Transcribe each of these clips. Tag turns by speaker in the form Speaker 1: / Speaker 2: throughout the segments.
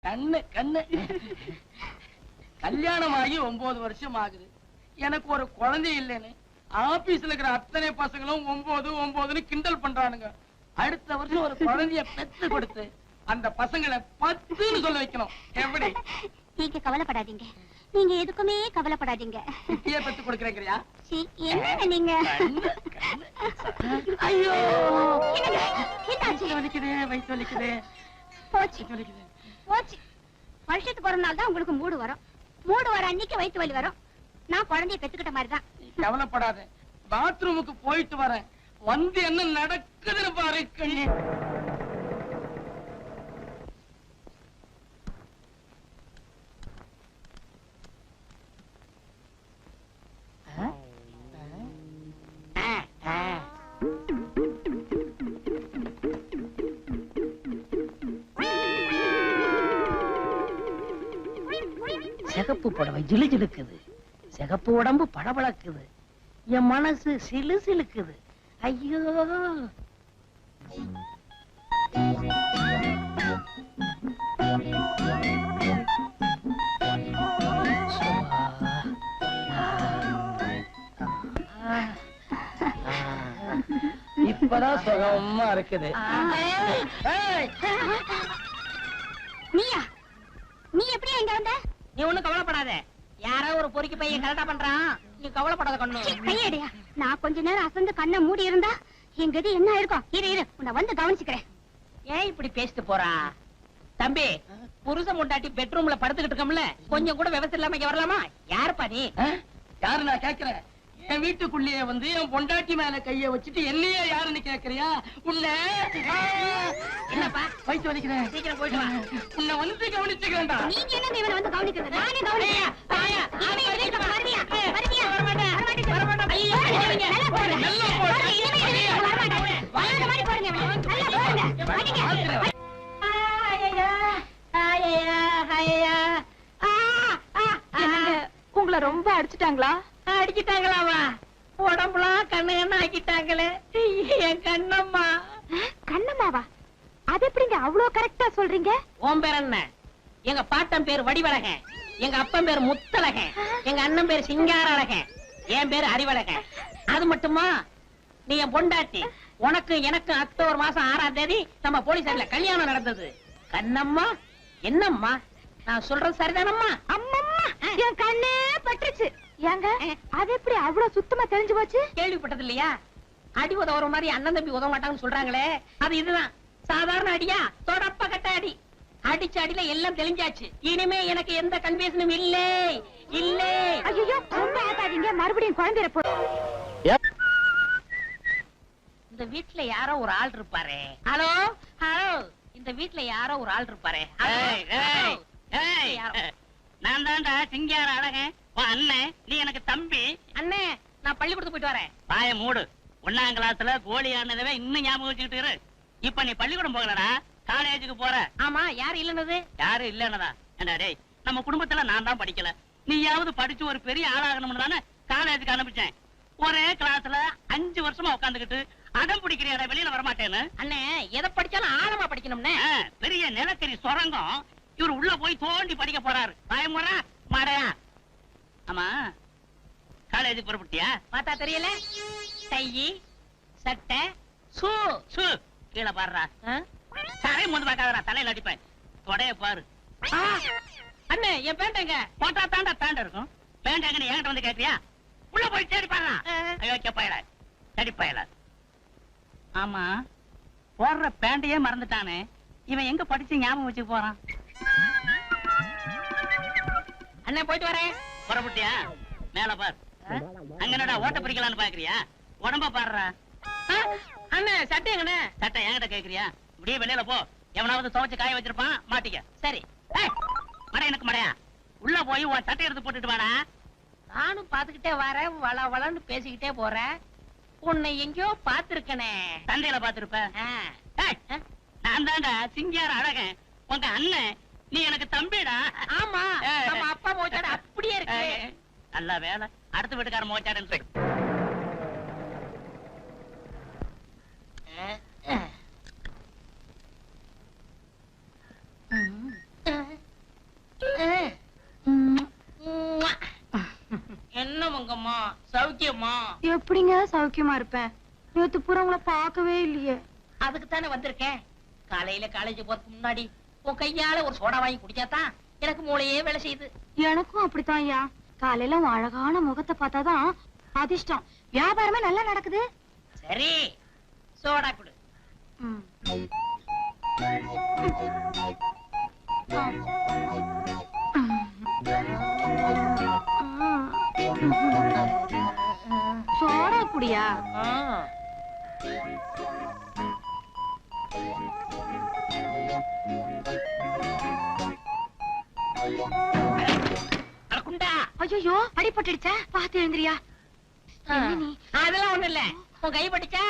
Speaker 1: கண்ணு கண்ணு. கல்யாணம் ஆகி 9 வருஷம் ஆகுது. எனக்கு ஒரு குழந்தை இல்லைன்னு ஆபீஸ்ல இருக்கிற அத்தனை பசங்களும் 9 கிண்டல் பண்றானுங்க. அடுத்த வருஷம் ஒரு குழந்தைய பெத்து கொடுத்து அந்த பசங்களை 10ன்னு சொல்ல வைக்கணும். எப்படி?
Speaker 2: நீங்க கவலைப்படாதீங்க, நீங்க எதுக்குமே கவலைப்படாதீங்க.
Speaker 1: குட்டியை பெத்து கொடுக்கறீங்கயா?
Speaker 2: என்ன நீங்க?
Speaker 1: ஐயோ
Speaker 2: என்னாச்சு?
Speaker 1: வலிக்குது, வயிற்று வலிக்குது.
Speaker 2: போச்சு போச்சு. வருஷத்துக்கு ஒரு நாள் தான் உங்களுக்கு மூடு வரும். மூடு வர அன்னைக்கு வயிற்று வலி வரும். நான் குழந்தைய பெத்துக்கிட்ட மாதிரிதான்.
Speaker 1: கவலைப்படாத, பாத்ரூமுக்கு போயிட்டு வரேன். வந்து என்ன நடக்குதுன்னு பாரு. கண்ணு
Speaker 3: சிகப்பு புடவை ஜிலுஜிலுக்குது, சிகப்பு உடம்பு பளபளக்குது, என் மனசு சிலு சிலுக்குது. ஐயோ
Speaker 1: இப்பதான் சுகமா இருக்குது.
Speaker 2: நீயா? நீ எப்படி எங்க வந்த?
Speaker 3: நீ ஒண்ணும் கவலைப்படாத, யாரோ ஒரு பொறுக்கி பையன் கரெக்டா பண்றான். நீ கவலைப்படாத கண்ணு.
Speaker 2: கையடியா. நான் கொஞ்ச நேரம் அசந்து கண்ணை மூடி இருந்தா எங்க இது என்ன இருக்கும்? இரு உன்னை வந்து கவனிச்சுக்கிறேன்.
Speaker 3: ஏன் இப்படி பேசிட்டு போறா? தம்பி, புருஷ முண்டாட்டி பெட்ரூம்ல படுத்துக்கிட்டு இருக்கோம்ல, கொஞ்சம் கூட விவசாயம் இல்லாம இங்க வரலாமா? யாருப்பா நீ?
Speaker 1: யாரு நான் கேக்குறேன்? என் வீட்டுக்குள்ளேயே வந்து என் பொண்டாட்டி மேல கைய வச்சுட்டு என்னையே யாருன்னு கேக்குறியா? உன்னை
Speaker 3: என்னப்பா
Speaker 1: வயிற்று வலிக்கிறேன்,
Speaker 3: சீக்கிரம் போயிட்டு வா.
Speaker 1: உன்னை வந்து கவனிச்சுக்கிறேன்டா.
Speaker 2: நீங்க என்ன இவனை வந்து கவனிக்கிறது? நானே கவனிக்கிறேன். இனிமே இந்த வீட்டுக்கு வருவியா? வருவியா? வரமாட்டேன். ஐயோ, நல்லா போடுங்க.
Speaker 1: நல்லா போடு.
Speaker 2: இனிமே இந்த வீட்டுக்கு வரமாட்டேன். வராத மாதிரி போடுங்க இவனை. நல்லா போடுங்க. அடிங்க.
Speaker 4: உங்களை ரொம்ப அடிச்சுட்டாங்களா?
Speaker 3: அடிச்சுட்டாங்களாவா? உடம்புலாம் கண்ணு கண்ணு ஆக்கிட்டாங்களே என் கண்ணம்மா.
Speaker 2: கண்ணம்மாவா? அது எப்படிங்க அவ்வளவு கரெக்டா சொல்றீங்க?
Speaker 3: உன் பேர் என்ன? எங்க பாட்டன் பேர் வடிவழகன், எங்க அப்பன் பேர் முத்தழகன், எங்க அண்ணன் பேர் சிங்காரழகன், என் பேர் அறிவழகன். அது மட்டுமா, நீ என் பொண்டாட்டி. உனக்கு எனக்கு அக்டோபர் மாசம் 6ஆம் தேதி நம்ம போலீஸ்ல கல்யாணம் நடந்தது. கண்ணம்மா என்னம்மா நான் சொல்றது சரிதானம்மா?
Speaker 2: அம்மம்மா, என் கண்ணே பட்டுச்சு. ஏங்க அது எப்படி அவ்வளவு சுத்தமா தெரிஞ்சு போச்சு?
Speaker 3: கேள்விப்பட்டது இல்லையா? அடி உதவுற மாதிரி அண்ணன் தம்பி உதவ மாட்டாங்கன்னு சொல்றாங்களே, அது இதுதான். சாதாரண அடியா? தொடப்ப கட்ட அடி. அடிச்ச அடியில எல்லாம் தெளிஞ்சாச்சு. இனிமே எனக்கு எந்த கன்ஃபியூஷனும் இல்லை இல்லை.
Speaker 2: ஐயோ, ரொம்ப ஆட்டாதீங்க, மறுபடியும் குழந்தைய போ.
Speaker 3: இந்த வீட்டுல யாரோ ஒரு ஆள் இருப்பாரே. ஹலோ ஹலோ, இந்த வீட்டுல யாரோ ஒரு ஆள் இருப்பாரே.
Speaker 5: நான் தான்டா சிங்கார அழகன், அண்ணன். நீ எனக்கு தம்பி.
Speaker 3: அண்ணே, நான் பள்ளிக்கூடத்துக்கு போயிட்டு வரேன்.
Speaker 5: பாய மூடு. 1ஆம் கிளாஸ்ல கோழி ஆனதவே இன்னும் ஞாபகம் வச்சுக்கிட்டு இரு. இப்ப நீ பள்ளிக்கூடம் போகலடா, காலேஜுக்கு போற.
Speaker 3: ஆமா, யாரு இல்லன்னது?
Speaker 5: யாரு இல்லன்னதா? ஏண்டா டேய், நம்ம குடும்பத்துல நான் தான் படிக்கல, நீயாவது படிச்சு ஒரு பெரிய ஆளாகணும்னு தானே காலேஜுக்கு அனுப்பிச்சேன். ஒரே கிளாஸ்ல 5 வருஷமா உட்காந்துக்கிட்டு அடம் பிடிக்கிறியாடா வெளியில வரமாட்டேன்னு.
Speaker 3: அண்ணே, எதை படிச்சாலும் ஆழமா படிக்கணும்னே.
Speaker 5: பெரிய நிலக்கரி சுரங்கம் இவரு உள்ள போய் தோண்டி படிக்க போறாரு. பயமுறா மாடையா? ஆமா, காலேஜுக்கு புறப்பட்டியா?
Speaker 3: பார்த்தா தெரியல. டை, சட்டை,
Speaker 5: சூ சூ கீழே பாடுறா. சரை முந்து பார்க்காதடா, தலையில அடிப்பேன். தொடைய பாரு.
Speaker 3: அண்ணே, என் பேண்ட் எங்க?
Speaker 5: போட்டா தாண்டா பேண்ட் இருக்கும். பேண்ட் எங்க என்கிட்ட வந்து கேட்டியா? உள்ள போய் தேடி பாருடா. ஐயோ பயல, தேடி பயல. ஆமா, போடுற பேண்டையே மறந்துட்டானே இவன். எங்க படிச்சு ஞாபகம் வச்சு போறான்?
Speaker 3: அண்ணே, போயிட்டு வரேன்.
Speaker 5: புறப்பட்டியா? மேல பார். அங்கனடா ஓட்ட பிரிக்கலான்னு பாக்குறியா? உடம்ப பாடுறா.
Speaker 3: அண்ணே, சட்டை எங்கண்ணே?
Speaker 5: சட்டை என்கிட்ட கேக்குறியா? இப்படியே வெளியில போ. எவனாவது துவைச்சு காய வச்சிருப்பான், மாட்டிக்க.
Speaker 3: சரி.
Speaker 5: மட எனக்கு மடையா, உள்ள போய் உன் சட்டை எடுத்து போட்டுட்டு வாடா.
Speaker 3: நானும் பாத்துக்கிட்டே வரேன், வள வளன்னு பேசிக்கிட்டே போறேன். உன்னை எங்கேயோ பாத்துருக்கனே.
Speaker 5: சந்தையில பாத்துருப்ப. நான் தான்டா சிங்கார அழகன், உங்க அண்ணன். நீ எனக்கு தம்பிடா.
Speaker 3: ஆமா, நம்ம அப்பா மோச்சாடு அப்படியே இருக்கு.
Speaker 5: நல்ல வேலை, அடுத்த வீட்டுக்கார மோச்சாடுன்னு சொல்லு.
Speaker 3: மங்கம்மா சௌக்கியமா?
Speaker 2: எப்படிங்க சௌக்கியமா இருப்பேன்? நேத்து பூரா உங்களை பார்க்கவே இல்லையே.
Speaker 3: அதுக்கு தானே வந்திருக்கேன். காலையில காலேஜ் போறதுக்கு முன்னாடி உன் கையால ஒரு சோடா வாங்கி குடிச்சாதான் எனக்கு மூளையே வேலை செய்யுது.
Speaker 2: எனக்கும் அப்படித்தான் ஐயா. காலையில உன் அழகான முகத்தை பார்த்தாதான் அதிர்ஷ்டம். வியாபாரமே நல்லா நடக்குது.
Speaker 3: சரி, சோடா குடு.
Speaker 2: ம். சோடா குடியா?
Speaker 3: குண்டா.
Speaker 2: ஐயோ அடிபட்டுடுச்சா? பார்த்து எழுந்திரியா. நீ
Speaker 3: அதெல்லாம் ஒண்ணு இல்ல. உன் கை பட்டுச்சா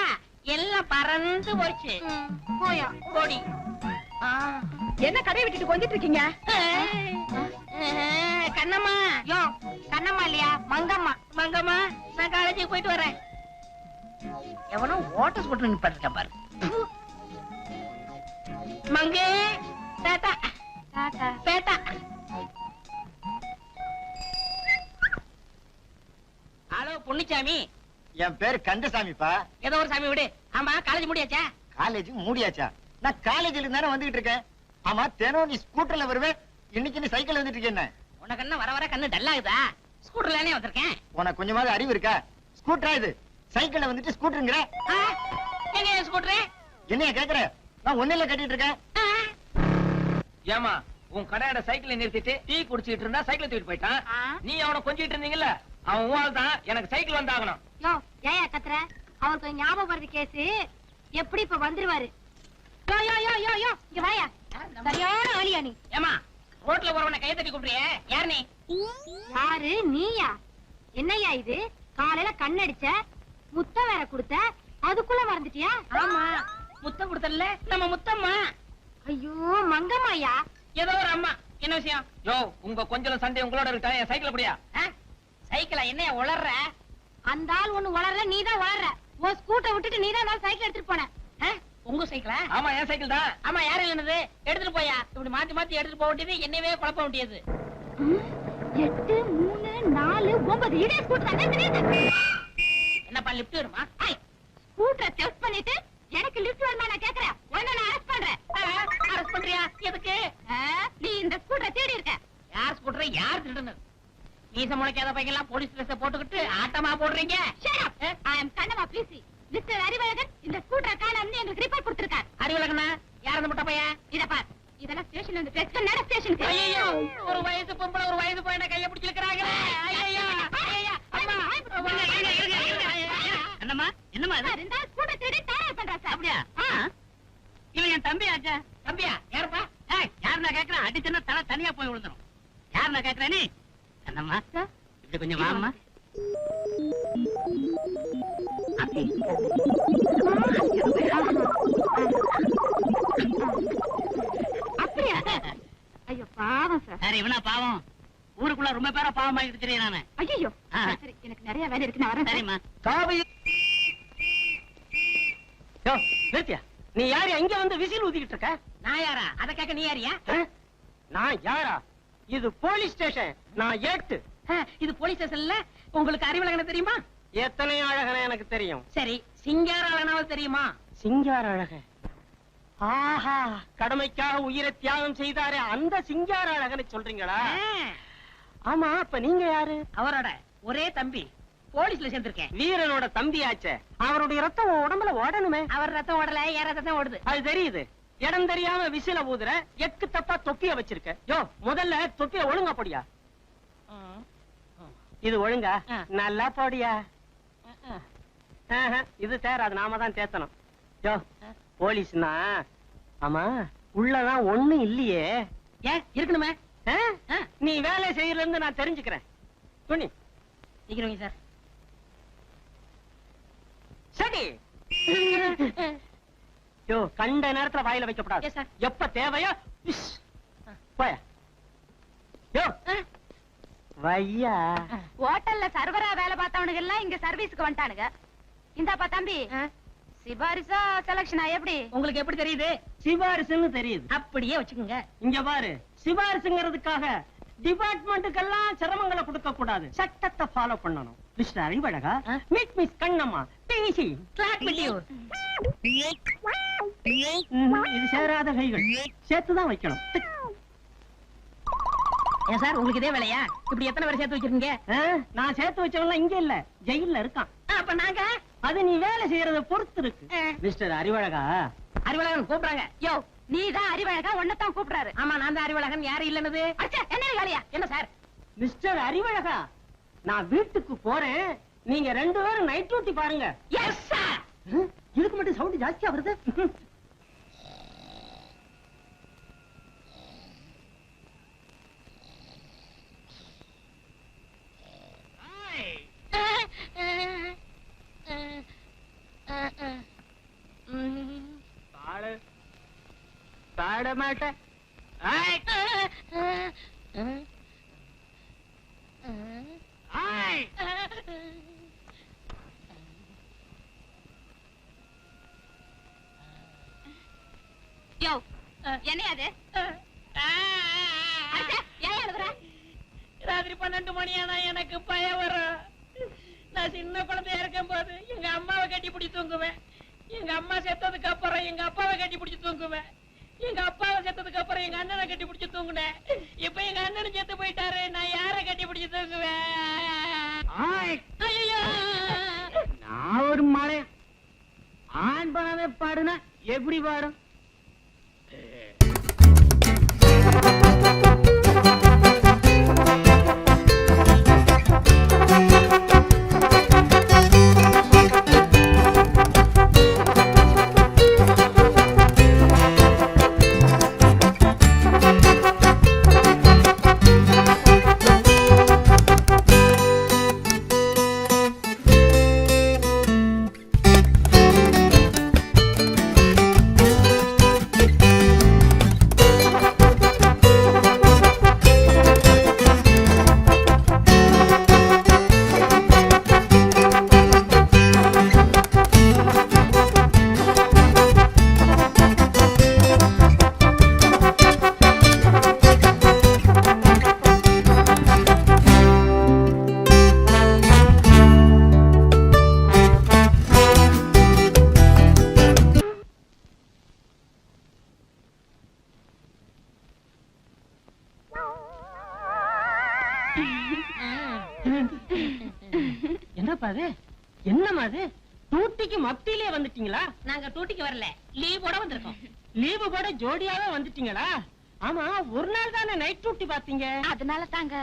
Speaker 3: எல்லாம் பறந்து போச்சு.
Speaker 2: போயா
Speaker 3: கோடி.
Speaker 2: என்ன கடையை விட்டுட்டு கொஞ்சிட்டு இருக்கீங்க?
Speaker 3: கண்ணம்மா.
Speaker 2: யோ கண்ணம்மா இல்லையா, மங்கம்மா.
Speaker 3: மங்கம்மா, நான் காலேஜுக்கு போயிட்டு வரேன். எவனோ ஓட்ட ஸ்கூட்டர் நிப்பாட்டிருக்க பாரு. மங்கே டாடா
Speaker 2: டாடா.
Speaker 3: பேட்டா. ஹலோ பொன்னிச்சாமி.
Speaker 4: என் பேரு கந்தசாமிப்பா.
Speaker 3: ஏதோ ஒரு சாமி விடு. ஆமா, காலேஜ் முடியாச்சா?
Speaker 4: காலேஜ் மூடியாச்சா? நான் காலேஜ்ல இருந்தானே வந்துகிட்டு இருக்கேன். ஆமா, தினம் நீ ஸ்கூட்டர்ல வருவே, இன்னைக்கு நீ சைக்கிள் வந்துட்டு இருக்கேன்.
Speaker 3: உனக்கு என்ன வர வர கண்ணு டல்லாகுதா? ஸ்கூட்டர்லனே வந்திருக்கேன்.
Speaker 4: உனக்கு கொஞ்சமாவது அறிவு இருக்கா? ஸ்கூட்டரா இது? சைக்கிள்ல வந்துட்டு ஸ்கூட்டருங்கிற?
Speaker 3: எங்க ஸ்கூட்டர்?
Speaker 4: என்னைய கேக்குற? நான் ஒண்ணுல கட்டிட்டு இருக்கேன்.
Speaker 1: ஏமா உன் கடையோட சைக்கிளை நிறுத்திட்டு டீ குடிச்சிட்டு இருந்தா சைக்கிளை தூக்கிட்டு போயிட்டான். நீ அவனை கொஞ்சிட்டு இருந்தீங்கல்ல, அவன் ஊழல் தான். எனக்கு சைக்கிள் வந்தாகணும்.
Speaker 2: யோ ஏயா கத்துற? அவருக்கு ஞாபகம் வருது கேஸ். எப்படி இப்ப வந்துருவாரு? யோ யோ யோ யோ யோ இங்க வாயா. சரியான ஆளியா நீ?
Speaker 3: ஏமா, ரோட்ல போறவனை கைய தட்டி கூப்பிடுறியே, யார் நீ?
Speaker 2: யாரு நீயா? என்னய்யா இது? காலையில கண்ணடிச்ச, முத்தம் வேற கொடுத்த, அதுக்குள்ள மறந்துட்டியா?
Speaker 3: ஆமா, முத்தம் கொடுத்தல நம்ம முத்தம்மா.
Speaker 2: ஐயோ மங்கம்மாயா.
Speaker 3: ஏதோ ஒரு அம்மா. என்ன விஷயம்?
Speaker 1: யோ, உங்க கொஞ்சம் சண்டை உங்களோட இருக்கா? என் சைக்கிள் அப்படியா?
Speaker 3: சைக்கிளா? என்னைய உளர்ற?
Speaker 2: அந்த ஆள் ஒண்ணு வளர்ற, நீதான் வளர்ற. உன் ஸ்கூட்டர் விட்டுட்டு நீதான் சைக்கிள் எடுத்துட்டு போன.
Speaker 3: உங்க சைக்கிளா?
Speaker 1: ஆமா, என் சைக்கிள் தான்.
Speaker 3: ஆமா, யாரு இல்லனது? எடுத்துட்டு போயா. இப்படி மாத்தி மாத்தி எடுத்துட்டு போக வேண்டியது, என்னவே குழப்ப வேண்டியது.
Speaker 2: 8 3 4 9 இதே ஸ்கூட்டர் தான்.
Speaker 3: என்னப்பா லிப்ட் வருமா?
Speaker 2: ஸ்கூட்டரை செக் பண்ணிட்டு எனக்கு லிஃப்ட் வருமா நான் கேக்குறேன். உன்னை நான் அரெஸ்ட் பண்றேன்.
Speaker 3: அரெஸ்ட் பண்றியா? எதுக்கு?
Speaker 2: நீ இந்த ஸ்கூட்டரை தேடி இருக்க.
Speaker 3: யார் ஸ்கூட்டரை யார் திருடுனது? மீச முளைக்காத பையெல்லாம் போலீஸ் ட்ரெஸ் போட்டுக்கிட்டு ஆட்டமா போடுறீங்க.
Speaker 2: Shut up. I am Kannamma busy. Mister Arivazhagan இந்த ஸ்கூட்டரை காணோம்னு எங்களுக்கு ரிப்போர்ட் கொடுத்திருக்கார்.
Speaker 3: அறிவழகனா? யார் அந்த முட்டை பையன்?
Speaker 2: இத பார். இதெல்லாம் ஸ்டேஷன்ல இருந்து டெஸ்ட் பண்ண ஸ்டேஷனுக்கு.
Speaker 3: ஐயோ, ஒரு வயசு பொம்பளை ஒரு வயசு பையனை கைய பிடிச்சிருக்காங்க. ஐயோ ஐயோ அம்மா.
Speaker 5: என்னம்மா என்னம்மா இது?
Speaker 2: சார், இந்த ஸ்கூட்டர் தேடி தயார் பண்றா சார்.
Speaker 5: அப்படியா? இவன் என் தம்பி ஆச்சா.
Speaker 3: தம்பியா? யாருப்பா?
Speaker 5: யார் நான் கேக்குறேன்? அடிச்சுன்னா தலை தனியா போய் விழுந்துரும். யார் நான் கேக்குறேன்? நீ என்னம்மா இப்படி கொஞ்சம் வாம்மா.
Speaker 2: அப்படியா? ஐயோ பாவம் சார்.
Speaker 5: சரி, இவனா பாவம்? ஊருக்குள்ள ரொம்ப பேரா பாவம் ஆகிட்டு தெரியும் நானு.
Speaker 2: ஐயோ சரி, எனக்கு நிறைய வேலை இருக்கு, நான் வரேன்.
Speaker 5: சரிம்மா.
Speaker 1: காவி. யோ, நிறுத்தியா? நீ யாரு இங்க வந்து விசில் ஊதிக்கிட்டு இருக்க?
Speaker 3: நான் யாரா? அத கேட்க நீ யாரியா?
Speaker 1: நான் யாரா? இது போலீஸ் ஸ்டேஷன். நான் ஏட்டு.
Speaker 3: இது போலீஸ் ஸ்டேஷன்ல. உங்களுக்கு அறிவழகன தெரியுமா?
Speaker 1: எத்தனை அழகன எனக்கு தெரியும்.
Speaker 3: சரி, சிங்கார அழகனாவது தெரியுமா?
Speaker 1: சிங்கார அழகன். ஆஹா, கடமைக்காக உயிரை தியாகம் செய்தாரே அந்த சிங்கார அழகனை சொல்றீங்களா? ஆமா, அப்ப நீங்க யாரு?
Speaker 3: அவரோட ஒரே தம்பி. போலீஸ்ல சேர்ந்திருக்கேன்.
Speaker 1: வீரனோட தம்பியாச்சே. அவருடைய ரத்தம் உன் உடம்புல ஓடணுமே.
Speaker 3: அவர் ரத்தம் ஓடல, என் ரத்தம் ஓடுது.
Speaker 1: அது தெரியுது. இடம் தெரியாம விசில ஊதுற, எக்கு தப்பா தொப்பிய வச்சிருக்க. யோ, முதல்ல தொப்பிய ஒழுங்கா போடியா. இது ஒழுங்கா? நல்லா போடியா. இது தேர், அது நாம தான் தேத்தணும். யோ, போலீஸ்னா ஆமா உள்ளதான் ஒண்ணு இல்லையே.
Speaker 3: ஏன் இருக்கணுமே?
Speaker 1: நீ வேலை செய்யல இருந்து நான் தெரிஞ்சுக்கிறேன். துணி
Speaker 3: சீக்கிரம் சார்.
Speaker 1: சரி. யோ, கண்ட நேரத்துல வாயில
Speaker 3: Yes,
Speaker 1: வைக்கப்படாது.
Speaker 3: sir.
Speaker 1: எப்ப தேவையோ போய. யோ, வையா.
Speaker 2: ஹோட்டல்ல சர்வரா வேலை பார்த்தவனுங்க எல்லாம் இங்க சர்வீஸ்க்கு வந்துட்டானுங்க. இந்தாப்பா தம்பி, சிபாரிசா செலக்ஷனா எப்படி?
Speaker 3: உங்களுக்கு எப்படி தெரியுது?
Speaker 1: சிபாரிசுன்னு தெரியுது.
Speaker 3: அப்படியே வச்சுக்கோங்க.
Speaker 1: இங்க பாரு, சிபாரிசுங்கிறதுக்காக
Speaker 6: டிபார்ட்மெண்ட்டுக்கெல்லாம் சிரமங்களை கொடுக்க கூடாது, சட்டத்தை ஃபாலோ பண்ணணும். மிஸ்டர் அறிவழகா, meet miss Kannamma, DC
Speaker 3: Clap with you.
Speaker 6: இது சேராத கைகள், சேர்த்துதான் வைக்கணும்.
Speaker 3: ஏன் சார் உங்களுக்கு இதே வேலையா? இப்படி எத்தனை பேர் சேர்த்து வச்சிருக்கீங்க?
Speaker 6: நான் சேர்த்து வச்சவன்லாம் இங்க இல்ல, ஜெயில்ல இருக்கான்.
Speaker 3: அப்ப நாங்க
Speaker 6: அது நீ வேலை செய்யறத பொறுத்து இருக்கு. மிஸ்டர் அறிவழகா,
Speaker 3: அறிவழகன் கூப்பிடுறாங்க.
Speaker 2: யோ நீதான் அறிவழகா, உன்னதான் கூப்பிடுறாரு.
Speaker 3: ஆமா நான் தான் அறிவழகன். யாரு இல்லன்னது?
Speaker 2: அச்சா, என்ன வேலையா?
Speaker 3: என்ன சார்?
Speaker 6: மிஸ்டர் அறிவழகா, நான் வீட்டுக்கு போறேன், நீங்க 2 பேரும் நைட் டியூட்டி பாருங்க.
Speaker 3: Yes sir.
Speaker 6: இதுக்கு மட்டும் சவுண்ட் ஜாஸ்தியா வருது. பாட மாட்டேன்.
Speaker 2: யோ என்ன அது? அச்சா, ஏன் எழுதுற?
Speaker 3: ராத்திரி 12 மணி ஆனா எனக்கு பயம் வரும். நான் சின்ன குழந்தையா இருக்கும் போது எங்க அம்மாவை கட்டி பிடிச்சி தூங்குவேன். எங்க அம்மா செத்ததுக்கு அப்புறம் எங்க அப்பாவை கட்டி பிடிச்சி தூங்குவேன். எங்க அப்பாவை செத்ததுக்கு அப்புறம் எங்க அண்ணனை கட்டி பிடிச்சி தூங்குனேன். இப்ப எங்க அண்ணனும் செத்து போயிட்டாரு. நான் யாரை கட்டி பிடிச்சி தூங்குவேன்? ஐயோ,
Speaker 6: நான் ஒரு மலை ஆண் பணமே பாடுனா எப்படி பாடும்? என்னப்பா அது? என்னமா அது? டூட்டிக்கு மத்தியிலே வந்துட்டீங்களா?
Speaker 3: நாங்க டூட்டிக்கு வரல, லீவ் போட வந்திருக்கோம்.
Speaker 6: லீவு போட ஜோடியாவே வந்துட்டீங்களா? ஆமா, ஒரு நாள் தானே நைட் டியூட்டி பாத்தீங்க.
Speaker 2: அதனால தாங்க.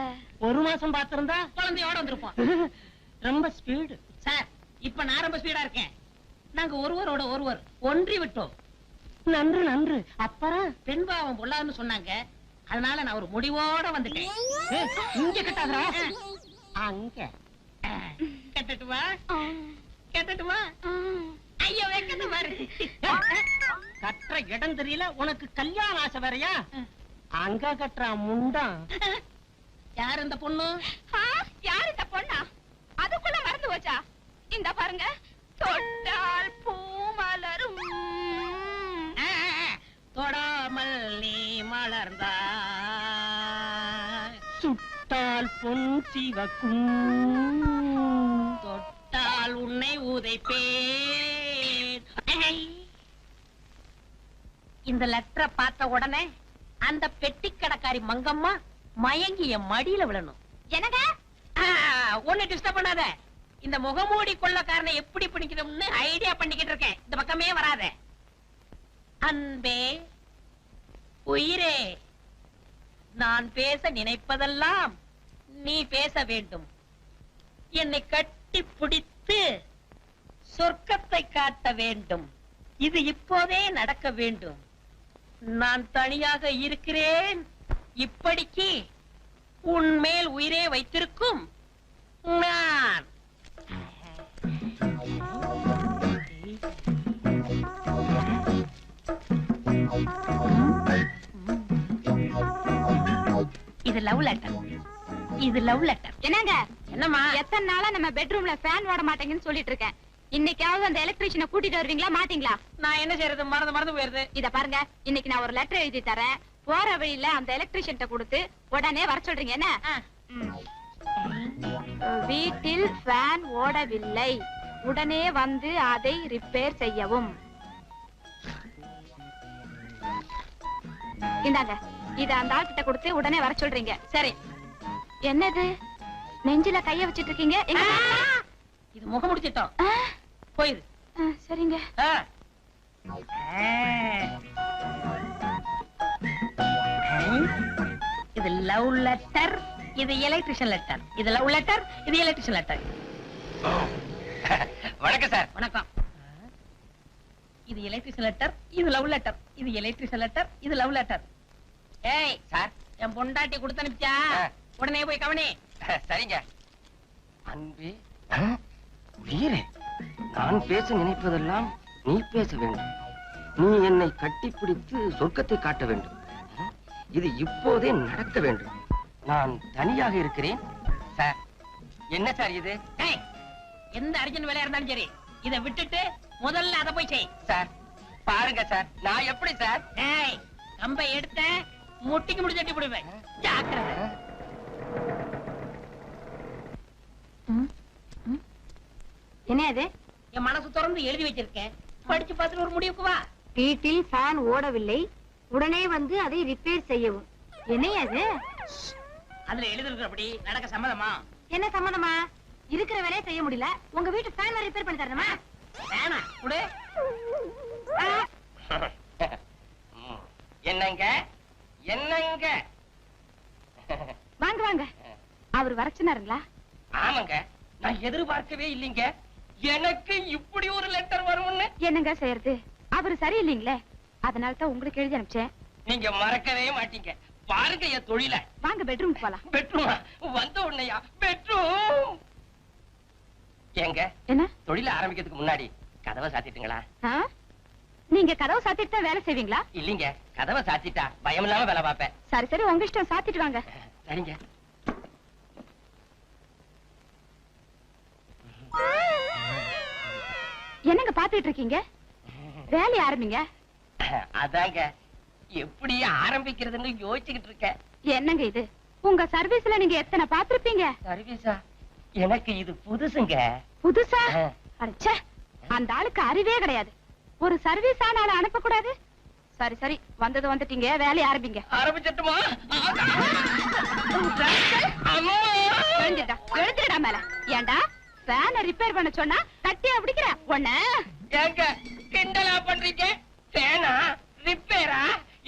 Speaker 6: 1 மாசம் பாத்திருந்தா
Speaker 3: குழந்தையோட வந்திருப்போம்.
Speaker 6: ரொம்ப ஸ்பீடு.
Speaker 3: சார், இப்ப நான் ரொம்ப ஸ்பீடா இருக்கேன். நாங்க ஒருவரோட ஒருவர் ஒன்றி விட்டோம்.
Speaker 6: நன்று நன்று. அப்புறம்
Speaker 3: பெண் பாவம் பொல்லாதுன்னு சொன்னாங்க. அதனால நான் ஒரு முடிவோட வந்துட்டேன்.
Speaker 6: ஏய், இங்க கட்டாதடா, அங்க.
Speaker 3: கட்டட்டுமா? கட்டட்டுமா? ஐயோ, வெக்கத்தை பாரு.
Speaker 6: கட்டுற இடம் தெரியல, உனக்கு கல்யாண ஆசை வேறயா? அங்க கட்டுற முண்டம்.
Speaker 3: யார் இந்த பொண்ணு?
Speaker 2: யார் இந்த பொண்ணா? அதுக்குள்ள மறந்து போச்சா? இந்த பாருங்க, தொட்டால் பூ மலரும்.
Speaker 3: தொடாமல் நீ மலர்ந்தா
Speaker 6: சுட்டால் பொன் சிவக்கும்,
Speaker 3: தொட்டால் உன்னை உதைப்பேன். இந்த லெட்டரை பார்த்த உடனே அந்த பெட்டி கடைக்காரி மங்கம்மா மயங்கி என் மடியில விழணும்.
Speaker 2: என்னங்க?
Speaker 3: ஒண்ணு டிஸ்டர்ப் பண்ணாத. இந்த முகமூடி கொள்ளக்காரனை எப்படி பிடிக்கணும்னு ஐடியா பண்ணிக்கிட்டு இருக்கேன். இந்த பக்கமே வராத. அன்பே, உயிரே, நான் பேச நினைப்பதெல்லாம் நீ பேச வேண்டும். என்னை கட்டி பிடித்து சொர்க்கத்தை காட்ட வேண்டும். இது இப்போதே நடக்க வேண்டும். நான் தனியாக இருக்கிறேன். இப்படிக்கு உன் மேல் உயிரே வைத்திருக்கும் நான். இது லவ் லெட்டர். இது லவ் லெட்டர்.
Speaker 2: என்னங்க?
Speaker 3: என்னம்மா?
Speaker 2: எத்தனை நாளா நம்ம பெட்ரூம்ல ஃபேன் ஓட மாட்டேங்கன்னு சொல்லிட்டு இருக்கேன். இன்னைக்காவது அந்த எலக்ட்ரீஷியனை கூட்டிட்டு வருவீங்களா மாட்டீங்களா?
Speaker 3: நான் என்ன செய்யறது? மறந்து போயிருது.
Speaker 2: இத பாருங்க, இன்னைக்கு நான் ஒரு லெட்டர் எழுதி தரேன். போற வழியில அந்த எலக்ட்ரிஷியன்ட்ட கொடுத்து உடனே வர சொல்றீங்க என்ன? வீட்டில் ஃபேன் ஓடவில்லை, உடனே வந்து அதை ரிப்பேர் செய்யவும். இந்தாங்க, இத அந்த ஆள்கிட்ட கொடுத்து உடனே வர சொல்றீங்க. சரி. என்னது நெஞ்சில கைய வச்சிட்டு இருக்கீங்க?
Speaker 3: இது முகம் முடிச்சிட்டோம். போயிரு.
Speaker 2: சரிங்க.
Speaker 3: இது லவ் லெட்டர், இது எலக்ட்ரிஷியன் லெட்டர். இது லவ் லெட்டர், இது எலக்ட்ரிஷியன் லெட்டர்.
Speaker 4: வணக்கம் சார்.
Speaker 3: வணக்கம். இது எலக்ட்ரிஷியன் லெட்டர், இது லவ் லெட்டர். இது எலக்ட்ரிஷியன் லெட்டர், இது லவ் லெட்டர். ஏய்
Speaker 4: சார்,
Speaker 3: என் பொண்டாட்டி கொடுத்து அனுப்பிச்சா உடனே போய் கவனி.
Speaker 4: சரிங்க. அன்பே உயிரே, நான் பேச நினைப்பதெல்லாம் நீ பேச வேண்டும். நீ என்னை கட்டிப்பிடித்து சொர்க்கத்தை காட்ட வேண்டும். இது இப்போதே நடக்க வேண்டும். நான் தனியாக இருக்கிறேன். சார், என்ன சார் இது?
Speaker 3: ஏய், எந்த அர்ஜென்ட் வேலையா இருந்தாலும் சரி, இதை விட்டுட்டு முதல்ல அதை போய் செய்.
Speaker 4: சார் பாருங்க சார், நான் எப்படி சார்?
Speaker 3: ஏய், கம்பை எடுத்த முட்டிக்கு முடி தட்டி போடுவேன். ஜாக்கிரதை.
Speaker 2: என்ன அது?
Speaker 3: என் மனசு திறந்து எழுதி வச்சிருக்கேன், படிச்சு பார்த்துட்டு ஒரு முடிவுக்கு வா.
Speaker 2: வீட்டில் ஃபேன் ஓடவில்லை, உடனே வந்து அதை ரிப்பேர் செய்யவும். என்ன அது?
Speaker 3: அதுல எழுதிருக்கிறபடி நடக்க சம்மதமா?
Speaker 2: என்ன சம்மதமா? இருக்கிற வேலையை செய்ய முடியல, உங்க வீட்டு ஃபேன் ரிப்பேர் பண்ணி தரணுமா?
Speaker 3: வேணா குடு.
Speaker 4: என்னங்க என்னங்க?
Speaker 2: வாங்க வாங்க. அவர் வரச்சுனாருங்களா?
Speaker 4: ஆமாங்க, நான் எதிர்பார்க்கவே இல்லைங்க. எனக்கு இப்படி ஒரு லெட்டர் வரும்னு.
Speaker 2: என்னங்க செய்யறது, அவரு சரியில்லைங்களே, அதனால தான் உங்களுக்கு எழுதி அனுப்பிச்சேன்.
Speaker 4: நீங்க மறக்கவே மாட்டீங்க. பாருங்க என் தொழில.
Speaker 2: வாங்க பெட்ரூம் போலாம்.
Speaker 4: பெட்ரூமா? வந்த உடனேயா பெட்ரூம்? ஏங்க,
Speaker 2: என்ன
Speaker 4: தொழில ஆரம்பிக்கிறதுக்கு முன்னாடி கதவை சாத்திட்டுங்களா?
Speaker 2: நீங்க கதவு சாத்திட்டு தான் வேலை செய்வீங்களா?
Speaker 4: இல்லீங்க, கதவை சாத்திட்டா பயம் இல்லாம வேலை பார்ப்பேன்.
Speaker 2: சரி சரி, உங்க இஷ்டம், சாத்திட்டு வாங்க.
Speaker 4: சரிங்க.
Speaker 2: என்னங்க பாத்துட்டு இருக்கீங்க? வேலையை ஆரம்பிங்க.
Speaker 4: அதாங்க எப்படி ஆரம்பிக்கிறதுன்னு யோசிச்சுக்கிட்டு இருக்கேன்.
Speaker 2: என்னங்க இது, உங்க சர்வீஸ்ல நீங்க எத்தனை பாத்திருப்பீங்க?
Speaker 4: சர்வீஸா? எனக்கு இது புதுசுங்க.
Speaker 2: புதுசா? அடச்சே, அந்த ஆளுக்கு அறிவே கிடையாது. ஒரு சர்வீஸ் ஆனால அனுப்ப கூடாது. சரி சரி, வந்தது வந்துட்டீங்க, வேலையை ஆரம்பிங்க.
Speaker 4: ஆரம்பிச்சட்டுமா?
Speaker 2: எழுந்துடா மேல. ஏண்டா ஃபேனை ரிப்பேர் பண்ண சொன்னா கட்டியா பிடிக்கிற ஒண்ணு?
Speaker 4: ஏங்க கிண்டலா பண்றீங்க? ஃபேனா ரிப்பேரா?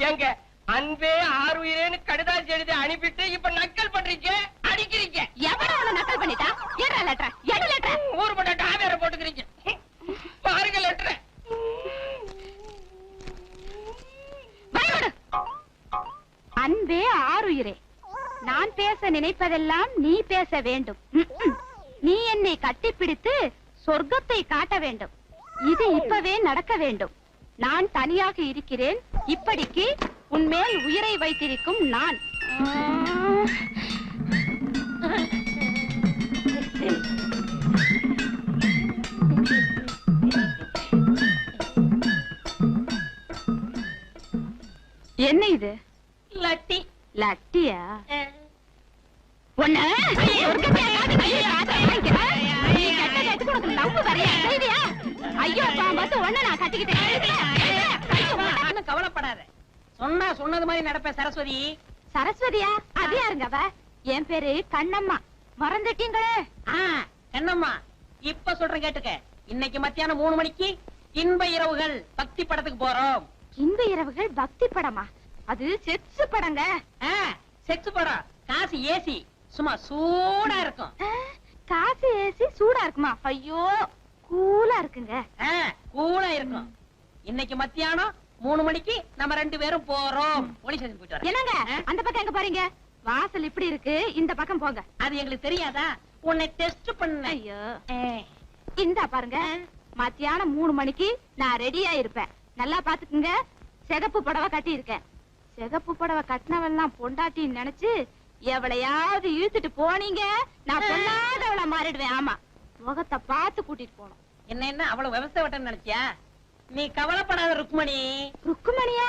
Speaker 4: ஏங்க அன்பே ஆறுயிரேன்னு கடிதாசி எழுதி அனுப்பிட்டு இப்ப நக்கல் பண்றீங்க, அடிக்கிறீங்க.
Speaker 2: எவன உன்னை நக்கல் பண்ணிட்டா? ஏடா லெட்டர், எடு லெட்டர்.
Speaker 4: ஊர் பட்ட டாவேர போட்டுக்கிறீங்க. பாருங்க லெட்டர்.
Speaker 2: அன்பே ஆறுயிரே, நான் பேச நினைப்பதெல்லாம் நீ பேச வேண்டும். நீ என்னை கட்டிப்பிடித்து சொர்க்கத்தை காட்ட வேண்டும். இது இப்பவே நடக்க வேண்டும். நான் தனியாக இருக்கிறேன், இப்படிக்கு உன்மேல் உயிரை வைத்திருக்கும் நான். என்ன இது?
Speaker 3: லட்டி.
Speaker 2: லட்டியா? ஒண்ணு ஐயோ பாம்பு ஒண்ணு நான் கட்டிக்கிட்டேன்.
Speaker 3: கவலைப்படாத, சொன்னா சொன்னது மாதிரி நடப்பேன். சரஸ்வதி.
Speaker 2: சரஸ்வதியா? அது யாருங்க அவ? என் பேரு கண்ணம்மா, மறந்துட்டீங்களே?
Speaker 3: கண்ணம்மா, இப்ப சொல்றேன் கேட்டுக்க. இன்னைக்கு மத்தியானம் 3 மணிக்கு இன்ப இரவுகள் பக்தி படத்துக்கு போறோம்.
Speaker 2: இன்ப இரவுகள் பக்தி படமா? அது செக்ஸ் படங்க.
Speaker 3: செக்ஸ் படம். காசு ஏசி, சும்மா சூடா இருக்கும்.
Speaker 2: காசு ஏசி சூடா இருக்குமா? ஐயோ, கூலா இருக்குங்க.
Speaker 3: கூலா இருக்கும். இன்னைக்கு மத்தியானம் 3 மணிக்கு நம்ம 2 பேரும் போறோம். போலீஸ் ஸ்டேஷன் போயிட்டு வரோம்.
Speaker 2: என்னங்க அந்த பக்கம் எங்க பாருங்க, வாசல் இப்படி இருக்கு, இந்த பக்கம் போங்க.
Speaker 3: அது எங்களுக்கு தெரியாதா? உன்னை டெஸ்ட் பண்ண.
Speaker 2: ஐயோ, இந்த பாருங்க, மத்தியானம் 3 மணிக்கு நான் ரெடியா இருப்பேன். நல்லா பாத்துக்குங்க. சிகப்பு புடவை கட்டி இருக்கேன். சிகப்பு புடவை கட்டினவெல்லாம் பொண்டாட்டின்னு நினைச்சு எவளையாவது இழுத்துட்டு போனீங்க, நான் பொண்ணாதவள மாறிடுவேன். ஆமா, முகத்தை பார்த்து கூட்டிட்டு போனோம்.
Speaker 3: என்ன அவ்வளவு விவசாய வட்டம் நினைச்சியா? நீ கவலைப்படாத ருக்மணி.
Speaker 2: ருக்குமணியா?